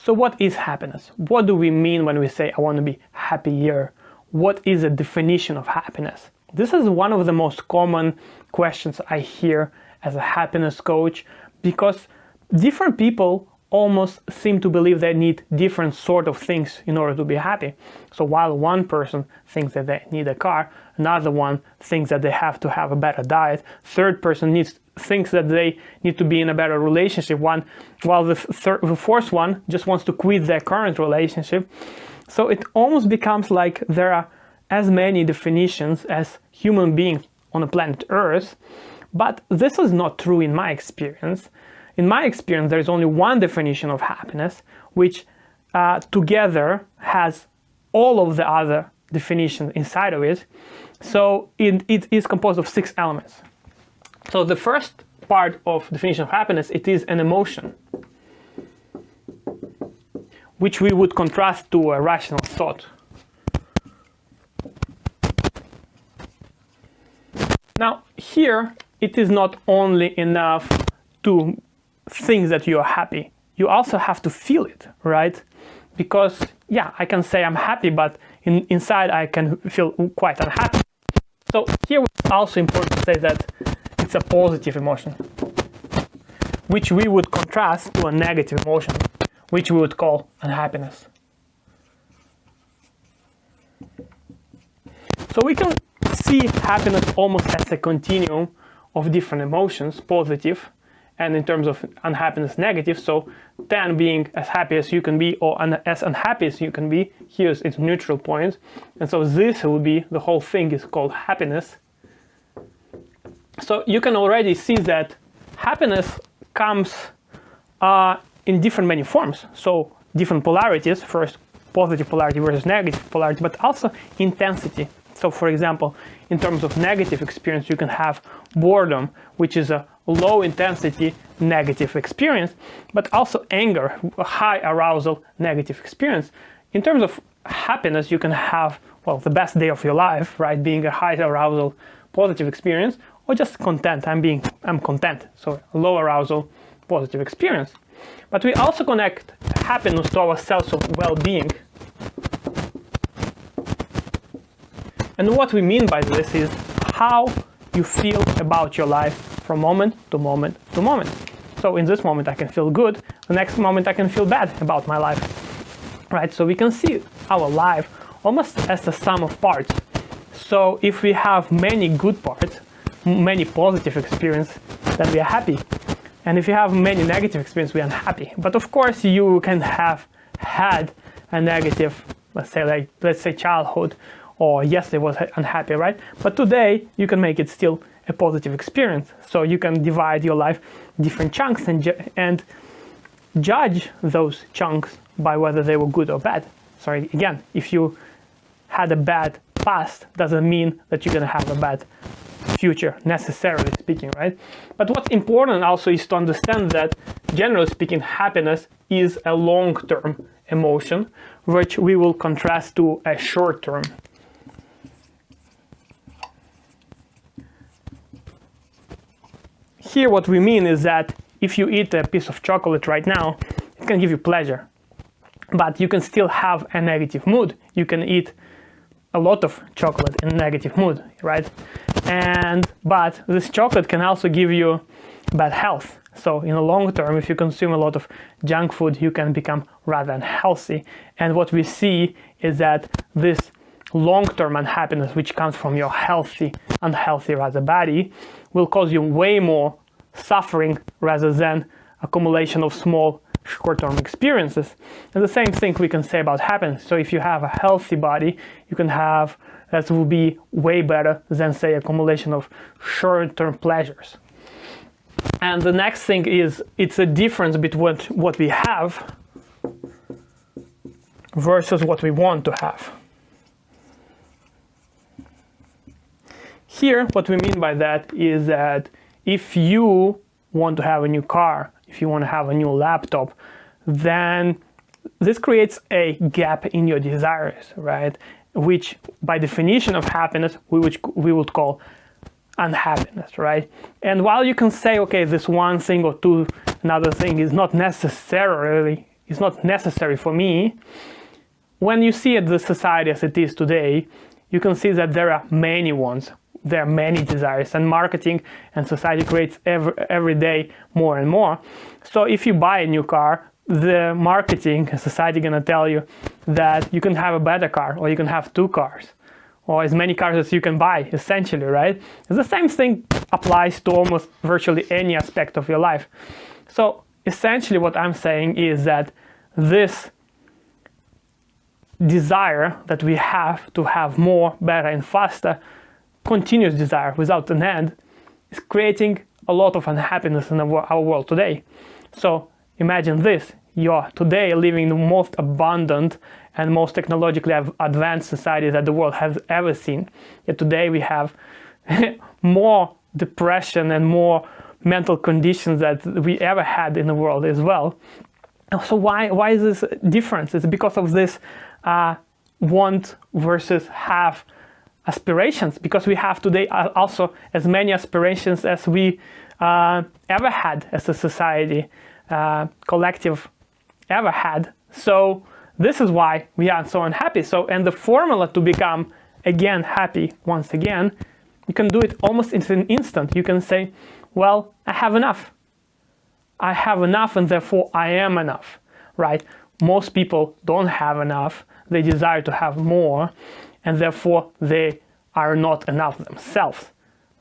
So what is happiness? What do we mean when we say I want to be happier? What is a definition of happiness? This is one of the most common questions I hear as a happiness coach, because different people almost seem to believe they need different sort of things in order to be happy. So while one person thinks that they need a car, another one thinks that they have to have a better diet, third person thinks that they need to be in a better relationship, while the fourth one just wants to quit their current relationship. So it almost becomes like there are as many definitions as human beings on the planet Earth, but this is not true in my experience. In my experience, there is only one definition of happiness, which together has all of the other definitions inside of it. So it is composed of 6 elements. So the first part of definition of happiness, it is an emotion, which we would contrast to a rational thought. Now, here, it is not only enough to think that you are happy. You also have to feel it, right? Because, yeah, I can say I'm happy, but inside I can feel quite unhappy. So here it's also important to say that it's a positive emotion, which we would contrast to a negative emotion, which we would call unhappiness. So we can see happiness almost as a continuum of different emotions, positive, and in terms of unhappiness, negative. So 10 being as happy as you can be, or as unhappy as you can be. Here's its neutral point. And so this will be, the whole thing is called happiness. So you can already see that happiness comes in different many forms. So different polarities, first positive polarity versus negative polarity, but also intensity. So for example, in terms of negative experience, you can have boredom, which is a low intensity negative experience, but also anger, a high arousal negative experience. In terms of happiness, you can have, well, the best day of your life, right, being a high arousal positive experience, or just content, I'm content, so low arousal positive experience. But we also connect happiness to our sense of well-being. And what we mean by this is how you feel about your life from moment to moment to moment. So in this moment I can feel good, the next moment I can feel bad about my life, right? So we can see our life almost as a sum of parts. So if we have many good parts, many positive experience, then we are happy. And if you have many negative experience, we are unhappy. But of course you can have had a negative, let's say childhood, or yesterday was unhappy, right? But today you can make it still a positive experience. So you can divide your life different chunks and judge those chunks by whether they were good or bad. Sorry, again, if you had a bad past, doesn't mean that you're gonna have a bad future, necessarily speaking, right? But what's important also is to understand that, generally speaking, happiness is a long-term emotion, which we will contrast to a short-term. Here what we mean is that if you eat a piece of chocolate right now, it can give you pleasure, but you can still have a negative mood. You can eat a lot of chocolate in a negative mood, right? But this chocolate can also give you bad health. So in the long term, if you consume a lot of junk food, you can become rather unhealthy. And what we see is that this long-term unhappiness, which comes from your unhealthy body, will cause you way more suffering rather than accumulation of small short-term experiences. And the same thing we can say about happiness. So if you have a healthy body, you can have, that will be way better than, say, accumulation of short-term pleasures. And the next thing is, it's a difference between what we have versus what we want to have. Here, what we mean by that is that if you want to have a new car, if you want to have a new laptop, then this creates a gap in your desires, right? Which, by definition of happiness, we would call unhappiness, right? And while you can say, okay, this one thing or another thing is not necessarily is not necessary for me. When you see the society as it is today, you can see that there are many wants, there are many desires, and marketing and society creates every day more and more. So if you buy a new car, the marketing and society gonna tell you that you can have a better car, or you can have 2 cars, or as many cars as you can buy, essentially, right? The same thing applies to almost virtually any aspect of your life. So essentially what I'm saying is that this desire that we have to have more, better, and faster, continuous desire without an end, is creating a lot of unhappiness in our world today. So imagine this, you're today living in the most abundant and most technologically advanced society that the world has ever seen. Yet today we have more depression and more mental conditions that we ever had in the world as well. So why is this difference? It's because of this want versus have aspirations, because we have today also as many aspirations as we ever had as a society, collective ever had. So this is why we are so unhappy. So, and the formula to become again happy once again, you can do it almost in an instant. You can say, well, I have enough. I have enough and therefore I am enough, right? Most people don't have enough. They desire to have more and therefore they are not enough themselves,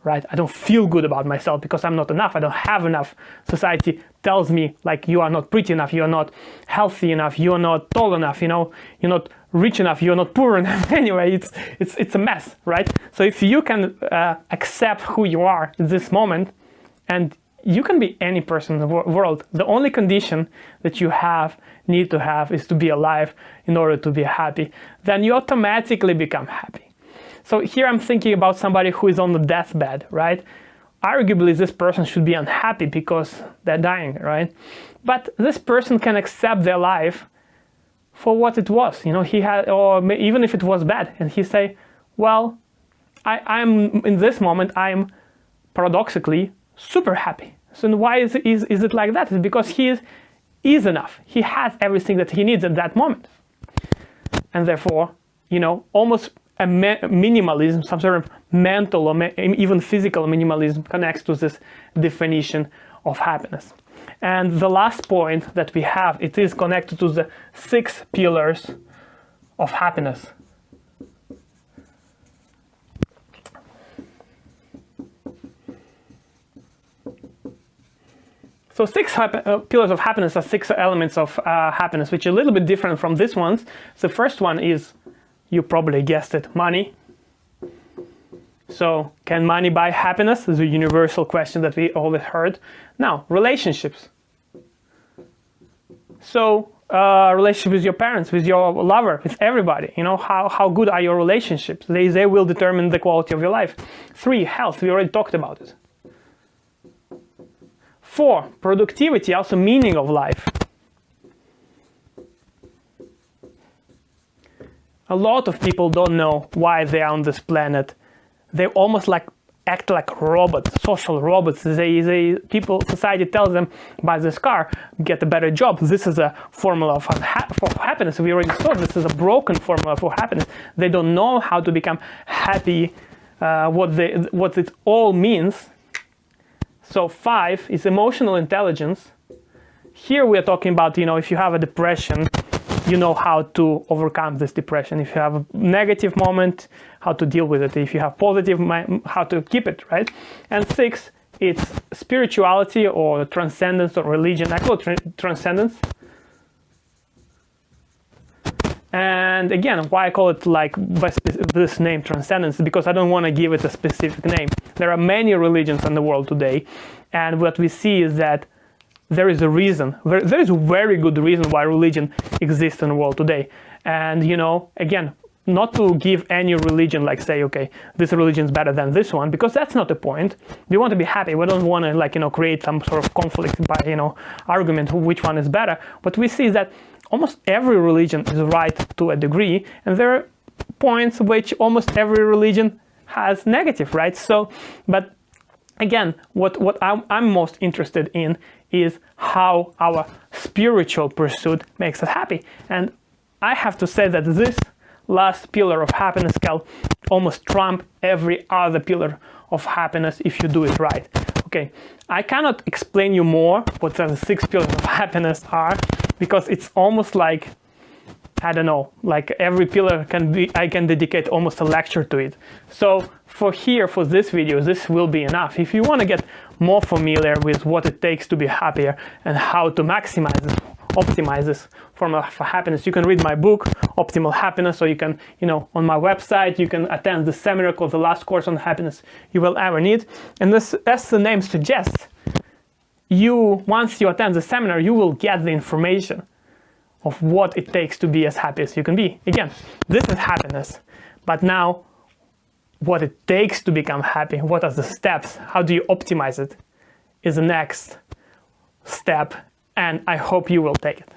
right? I don't feel good about myself because I'm not enough. I don't have enough. Society tells me like you are not pretty enough, you are not healthy enough, you are not tall enough, you know, you're not rich enough, you're not poor enough. Anyway, it's a mess, right? So if you can accept who you are in this moment, and you can be any person in the world, the only condition that you need to have is to be alive in order to be happy, then you automatically become happy. So here I'm thinking about somebody who is on the deathbed, right? Arguably, this person should be unhappy because they're dying, right? But this person can accept their life for what it was. You know, he had, or even if it was bad, and he say, well, I'm in this moment, I'm paradoxically super happy. So why is it like that? It's because he is enough. He has everything that he needs at that moment. And therefore, you know, almost a minimalism, some sort of mental or even physical minimalism connects to this definition of happiness. And the last point that we have, it is connected to the 6 pillars of happiness. So 6 pillars of happiness are 6 elements of happiness, which are a little bit different from this ones. The first one is, you probably guessed it, money. So can money buy happiness? This is a universal question that we always heard. Now, relationships. So relationship with your parents, with your lover, with everybody. You know, how good are your relationships? They will determine the quality of your life. 3, health. We already talked about it. 4, productivity, also meaning of life. A lot of people don't know why they are on this planet. They almost act like robots, social robots. Society tells them, buy this car, get a better job. This is a formula for happiness. We already saw this is a broken formula for happiness. They don't know how to become happy, what it all means. So 5 is emotional intelligence. Here we are talking about, you know, if you have a depression, you know how to overcome this depression. If you have a negative moment, how to deal with it. If you have positive, how to keep it, right? And 6, it's spirituality or transcendence or religion. I call it transcendence. And again, why I call it like this name, transcendence, because I don't want to give it a specific name. There are many religions in the world today, and what we see is that there is a reason. There is a very good reason why religion exists in the world today. And, you know, again, not to give any religion, like say, okay, this religion is better than this one, because that's not the point. We want to be happy. We don't want to, like, you know, create some sort of conflict by, you know, argument which one is better. What we see is that almost every religion is right to a degree, and there are points which almost every religion has negative, right? So, but again, what I'm most interested in is how our spiritual pursuit makes us happy. And I have to say that this last pillar of happiness can almost trump every other pillar of happiness if you do it right. Okay, I cannot explain you more what the 6 pillars of happiness are, because it's almost like, I don't know, like every pillar I can dedicate almost a lecture to it. So for this video, this will be enough. If you want to get more familiar with what it takes to be happier and how to maximize this, optimize this formula for happiness, you can read my book, Optimal Happiness, or you can, on my website, you can attend the seminar called The Last Course on Happiness You Will Ever Need. And this, as the name suggests, once you attend the seminar, you will get the information of what it takes to be as happy as you can be. Again, this is happiness. But now, what it takes to become happy, what are the steps, how do you optimize it, is the next step, and I hope you will take it.